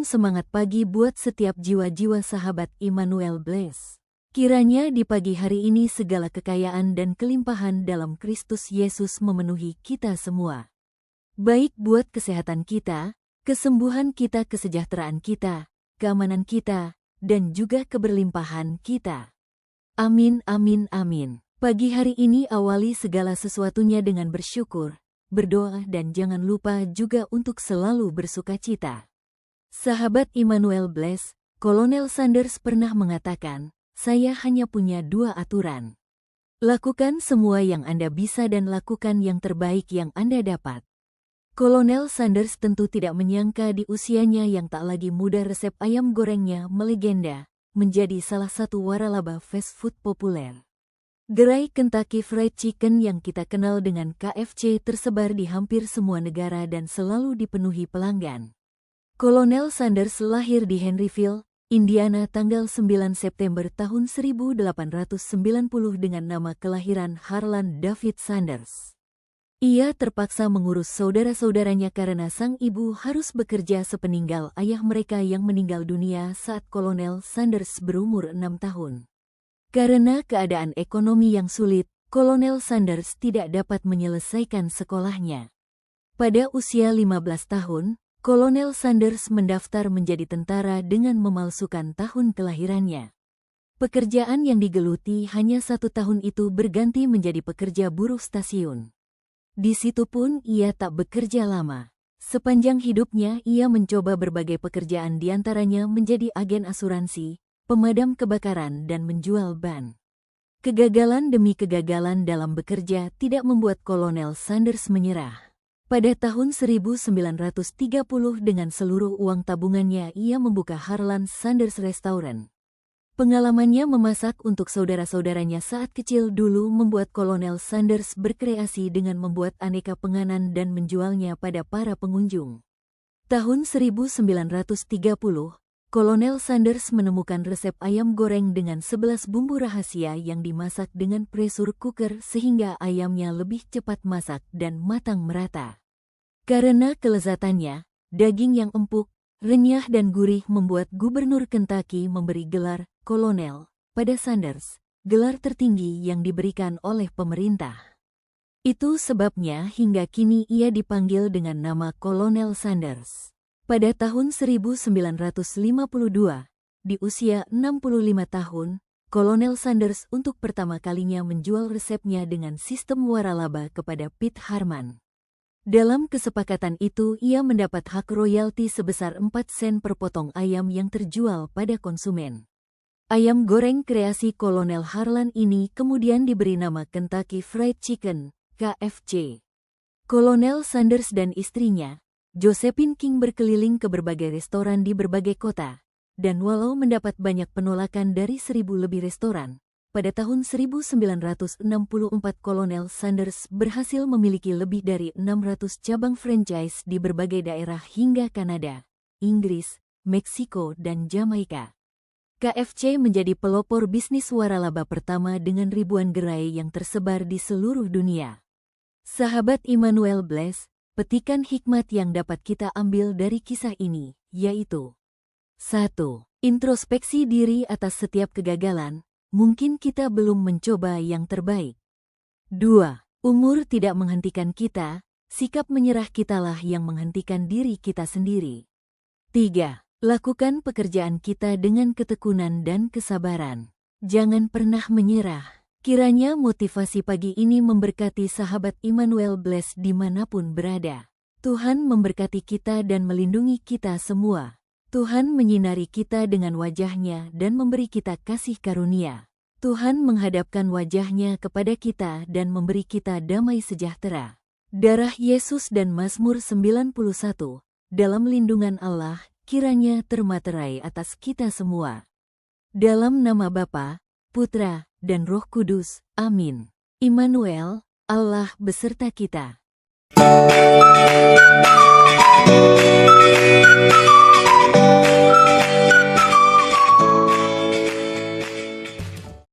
Salam semangat pagi buat setiap jiwa-jiwa sahabat Immanuel Bless. Kiranya di pagi hari ini segala kekayaan dan kelimpahan dalam Kristus Yesus memenuhi kita semua. Baik buat kesehatan kita, kesembuhan kita, kesejahteraan kita, keamanan kita, dan juga keberlimpahan kita. Amin, amin, amin. Pagi hari ini awali segala sesuatunya dengan bersyukur, berdoa, dan jangan lupa juga untuk selalu bersukacita. Sahabat Immanuel Bless, Kolonel Sanders pernah mengatakan, "Saya hanya punya 2 aturan. Lakukan semua yang Anda bisa dan lakukan yang terbaik yang Anda dapat." Kolonel Sanders tentu tidak menyangka di usianya yang tak lagi muda resep ayam gorengnya melegenda, menjadi salah satu waralaba fast food populer. Gerai Kentucky Fried Chicken yang kita kenal dengan KFC tersebar di hampir semua negara dan selalu dipenuhi pelanggan. Kolonel Sanders lahir di Henryville, Indiana tanggal 9 September tahun 1890 dengan nama kelahiran Harlan David Sanders. Ia terpaksa mengurus saudara-saudaranya karena sang ibu harus bekerja sepeninggal ayah mereka yang meninggal dunia saat Kolonel Sanders berumur 6 tahun. Karena keadaan ekonomi yang sulit, Kolonel Sanders tidak dapat menyelesaikan sekolahnya. Pada usia 15 tahun, Kolonel Sanders mendaftar menjadi tentara dengan memalsukan tahun kelahirannya. Pekerjaan yang digeluti hanya 1 tahun itu berganti menjadi pekerja buruh stasiun. Di situ pun ia tak bekerja lama. Sepanjang hidupnya ia mencoba berbagai pekerjaan, diantaranya menjadi agen asuransi, pemadam kebakaran, dan menjual ban. Kegagalan demi kegagalan dalam bekerja tidak membuat Kolonel Sanders menyerah. Pada tahun 1930 dengan seluruh uang tabungannya ia membuka Harlan Sanders Restaurant. Pengalamannya memasak untuk saudara-saudaranya saat kecil dulu membuat Kolonel Sanders berkreasi dengan membuat aneka penganan dan menjualnya pada para pengunjung. Tahun 1930, Kolonel Sanders menemukan resep ayam goreng dengan 11 bumbu rahasia yang dimasak dengan pressure cooker sehingga ayamnya lebih cepat masak dan matang merata. Karena kelezatannya, daging yang empuk, renyah dan gurih membuat Gubernur Kentucky memberi gelar Kolonel pada Sanders, gelar tertinggi yang diberikan oleh pemerintah. Itu sebabnya hingga kini ia dipanggil dengan nama Kolonel Sanders. Pada tahun 1952, di usia 65 tahun, Kolonel Sanders untuk pertama kalinya menjual resepnya dengan sistem waralaba kepada Pete Harman. Dalam kesepakatan itu ia mendapat hak royalti sebesar 4 sen per potong ayam yang terjual pada konsumen. Ayam goreng kreasi Kolonel Harlan ini kemudian diberi nama Kentucky Fried Chicken, KFC. Kolonel Sanders dan istrinya, Josephine King, berkeliling ke berbagai restoran di berbagai kota, dan walau mendapat banyak penolakan dari 1.000 lebih restoran, pada tahun 1964 Kolonel Sanders berhasil memiliki lebih dari 600 cabang franchise di berbagai daerah hingga Kanada, Inggris, Meksiko, dan Jamaika. KFC menjadi pelopor bisnis waralaba pertama dengan ribuan gerai yang tersebar di seluruh dunia. Sahabat Immanuel Bless, petikan hikmat yang dapat kita ambil dari kisah ini, yaitu 1. Introspeksi diri atas setiap kegagalan. Mungkin kita belum mencoba yang terbaik. 2. Umur tidak menghentikan kita, sikap menyerah kitalah yang menghentikan diri kita sendiri. 3. Lakukan pekerjaan kita dengan ketekunan dan kesabaran. Jangan pernah menyerah. Kiranya motivasi pagi ini memberkati sahabat Immanuel Bless dimanapun berada. Tuhan memberkati kita dan melindungi kita semua. Tuhan menyinari kita dengan wajah-Nya dan memberi kita kasih karunia. Tuhan menghadapkan wajah-Nya kepada kita dan memberi kita damai sejahtera. Darah Yesus dan Mazmur 91, dalam lindungan Allah, kiranya termaterai atas kita semua. Dalam nama Bapa, Putra, dan Roh Kudus. Amin. Immanuel, Allah beserta kita.